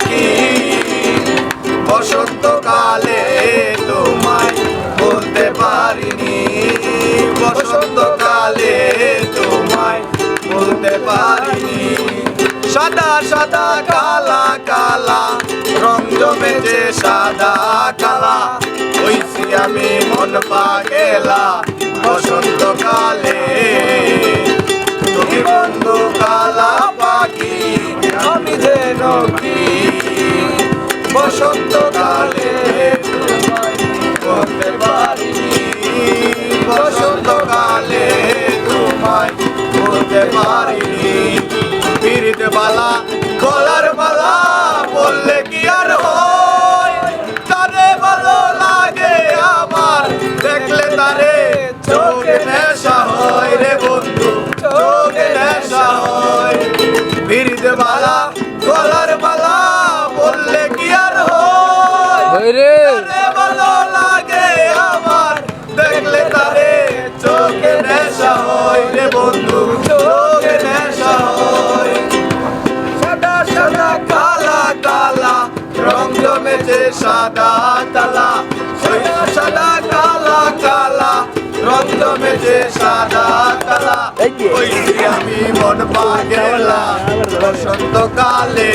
কি বসন্তকালে তোমায় বলতে পারিনি, বসন্তকালে তোমায় বলতে পারিনি। সাদা সাদা কালা কালা রং জমেছে সাদা কালা, হইছি আমি মন পাগেলা বসন্তকালে। তুমি বন্ধু কালা পাখি আমি যেন কি বসন্তকালে তোমায় বলতে পারিনি, বসন্তকালে তোমায় বলতে পারিনি। পিরিত বালা গলার মালা বললে কি আর হয়, তারে ভালো লাগে আমার দেখলে তারে চোখে নেশা হয় রে বন্ধু, চোখে নেশা হয়। পিরিত বালা গলার মালা বললে কি আর হয়, তারে ভালো লাগে আমার দেখলে তারে চোখে নেশা হয় রে বন্ধু, চোখে নেশা হয়। সাদা সাদা কালা কালা রং জমেছে সাদা কালা, সাদা সাদা কালা কালা রং জমেছে সাদা কালা, হইছি আমি মন পাগেলা বসন্তকালে।